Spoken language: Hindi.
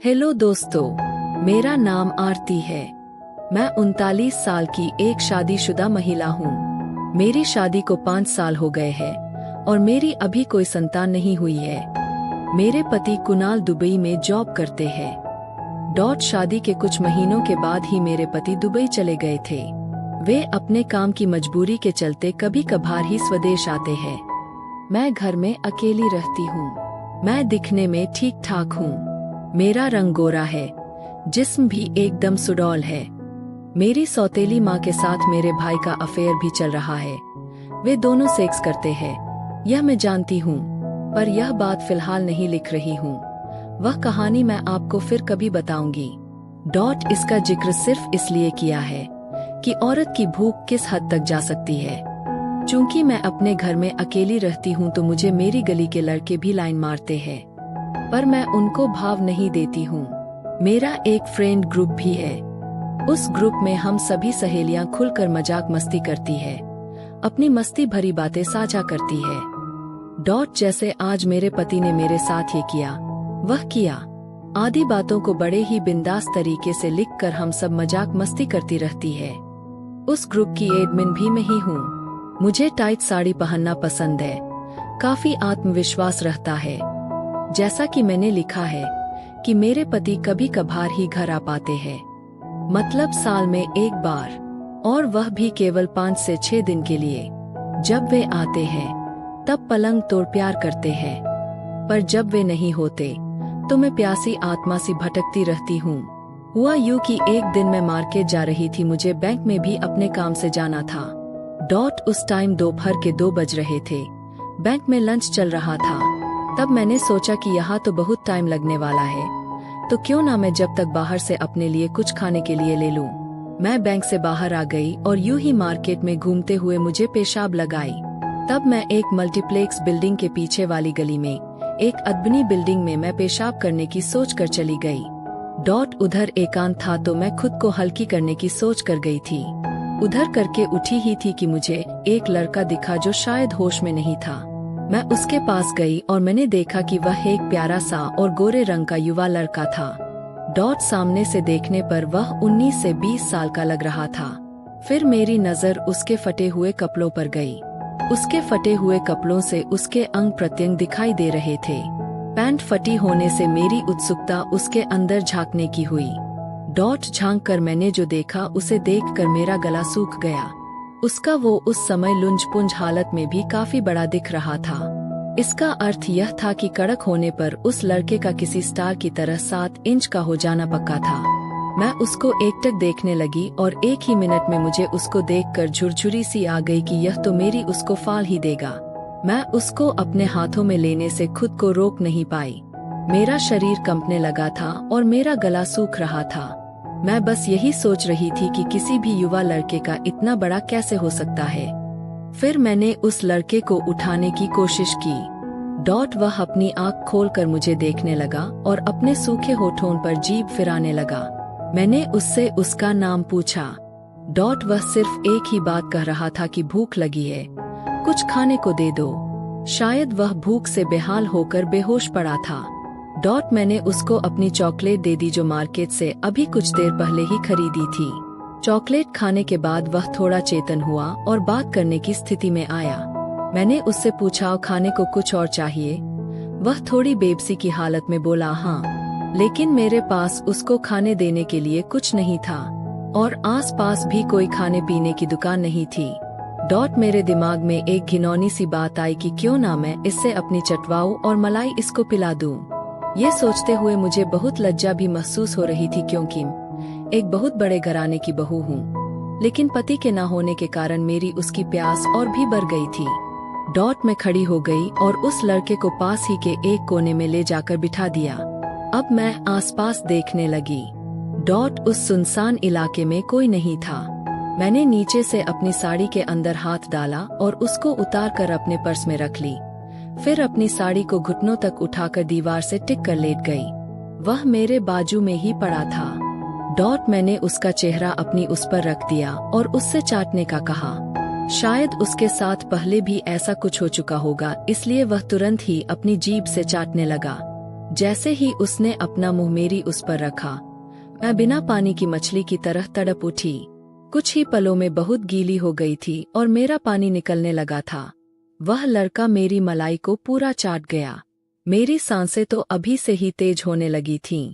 हेलो दोस्तों, मेरा नाम आरती है। मैं 39 साल की एक शादीशुदा महिला हूँ। मेरी शादी को 5 साल हो गए हैं और मेरी अभी कोई संतान नहीं हुई है। मेरे पति कुणाल दुबई में जॉब करते हैं। शादी के कुछ महीनों के बाद ही मेरे पति दुबई चले गए थे। वे अपने काम की मजबूरी के चलते कभी कभार ही स्वदेश आते हैं। मैं घर में अकेली रहती हूँ। मैं दिखने में ठीक ठाक हूँ। मेरा रंग गोरा है, जिस्म भी एकदम सुडौल है। मेरी सौतेली माँ के साथ मेरे भाई का अफेयर भी चल रहा है। वे दोनों सेक्स करते हैं, यह मैं जानती हूँ, पर यह बात फिलहाल नहीं लिख रही हूँ। वह कहानी मैं आपको फिर कभी बताऊंगी। इसका जिक्र सिर्फ इसलिए किया है कि औरत की भूख किस हद तक जा सकती है। चूंकि मैं अपने घर में अकेली रहती हूँ तो मुझे मेरी गली के लड़के भी लाइन मारते हैं, पर मैं उनको भाव नहीं देती हूँ। मेरा एक फ्रेंड ग्रुप भी है। उस ग्रुप में हम सभी सहेलियां खुलकर मजाक मस्ती करती है, अपनी मस्ती भरी बातें साझा करती है। जैसे आज मेरे पति ने मेरे साथ ये किया, वह किया आदि बातों को बड़े ही बिंदास तरीके से लिखकर हम सब मजाक मस्ती करती रहती है। उस ग्रुप की एडमिन भी मैं ही हूँ। मुझे टाइट साड़ी पहनना पसंद है, काफी आत्मविश्वास रहता है। जैसा कि मैंने लिखा है कि मेरे पति कभी कभार ही घर आ पाते हैं, मतलब साल में एक बार, और वह भी केवल 5 से 6 दिन के लिए। जब वे आते हैं तब पलंग तोड़ प्यार करते हैं, पर जब वे नहीं होते तो मैं प्यासी आत्मा सी भटकती रहती हूँ। हुआ यूं कि एक दिन मैं मार्केट जा रही थी। मुझे बैंक में भी अपने काम से जाना था। उस टाइम दोपहर के 2 बज रहे थे। बैंक में लंच चल रहा था। तब मैंने सोचा कि यहाँ तो बहुत टाइम लगने वाला है, तो क्यों ना मैं जब तक बाहर से अपने लिए कुछ खाने के लिए ले लूं। मैं बैंक से बाहर आ गई और यूं ही मार्केट में घूमते हुए मुझे पेशाब लगाई। तब मैं एक मल्टीप्लेक्स बिल्डिंग के पीछे वाली गली में एक अदबनी बिल्डिंग में मैं पेशाब करने की सोच कर चली गई। उधर एकांत था तो मैं खुद को हल्की करने की सोच कर गई थी। उधर करके उठी ही थी कि मुझे एक लड़का दिखा जो शायद होश में नहीं था। मैं उसके पास गई और मैंने देखा कि वह एक प्यारा सा और गोरे रंग का युवा लड़का था। सामने से देखने पर वह 19 से 20 साल का लग रहा था। फिर मेरी नजर उसके फटे हुए कपड़ों पर गई। उसके फटे हुए कपड़ों से उसके अंग प्रत्यंग दिखाई दे रहे थे। पैंट फटी होने से मेरी उत्सुकता उसके अंदर झांकने की हुई। झांक कर मैंने जो देखा उसे देखकर मेरा गला सूख गया। उसका वो उस समय लुंज-पुंज हालत में भी काफी बड़ा दिख रहा था। इसका अर्थ यह था कि कड़क होने पर उस लड़के का किसी स्टार की तरह 7 इंच का हो जाना पक्का था। मैं उसको एकटक देखने लगी और एक ही मिनट में मुझे उसको देखकर झुरझुरी सी आ गई कि यह तो मेरी उसको फाल ही देगा। मैं उसको अपने हाथों में लेने से खुद को रोक नहीं पाई। मेरा शरीर कंपने लगा था और मेरा गला सूख रहा था। मैं बस यही सोच रही थी कि किसी भी युवा लड़के का इतना बड़ा कैसे हो सकता है। फिर मैंने उस लड़के को उठाने की कोशिश की। वह अपनी आँख खोलकर मुझे देखने लगा और अपने सूखे होठों पर जीभ फिराने लगा। मैंने उससे उसका नाम पूछा। वह सिर्फ एक ही बात कह रहा था कि भूख लगी है, कुछ खाने को दे दो। शायद वह भूख से बेहाल होकर बेहोश पड़ा था। मैंने उसको अपनी चॉकलेट दे दी जो मार्केट से अभी कुछ देर पहले ही खरीदी थी। चॉकलेट खाने के बाद वह थोड़ा चेतन हुआ और बात करने की स्थिति में आया। मैंने उससे पूछा, खाने को कुछ और चाहिए? वह थोड़ी बेबसी की हालत में बोला, हाँ, लेकिन मेरे पास उसको खाने देने के लिए कुछ नहीं था और आसपास भी कोई खाने पीने की दुकान नहीं थी। मेरे दिमाग में एक घिनौनी सी बात आई कि क्यों ना मैं इससे अपनी चटवाऊ और मलाई इसको पिला दूं। ये सोचते हुए मुझे बहुत लज्जा भी महसूस हो रही थी, क्योंकि एक बहुत बड़े घराने की बहू हूँ, लेकिन पति के न होने के कारण मेरी उसकी प्यास और भी बढ़ गई थी। मैं खड़ी हो गई और उस लड़के को पास ही के एक कोने में ले जाकर बिठा दिया। अब मैं आसपास देखने लगी। उस सुनसान इलाके में कोई नहीं था। मैंने नीचे से अपनी साड़ी के अंदर हाथ डाला और उसको उतार कर अपने पर्स में रख ली। फिर अपनी साड़ी को घुटनों तक उठाकर दीवार से टिक कर लेट गई। वह मेरे बाजू में ही पड़ा था। मैंने उसका चेहरा अपनी उस पर रख दिया और उससे चाटने का कहा। शायद उसके साथ पहले भी ऐसा कुछ हो चुका होगा, इसलिए वह तुरंत ही अपनी जीभ से चाटने लगा। जैसे ही उसने अपना मुंह मेरी उस पर रखा, मैं बिना पानी की मछली की तरह तड़प उठी। कुछ ही पलों में बहुत गीली हो गई थी और मेरा पानी निकलने लगा था। वह लड़का मेरी मलाई को पूरा चाट गया। मेरी सांसें तो अभी से ही तेज होने लगी थीं।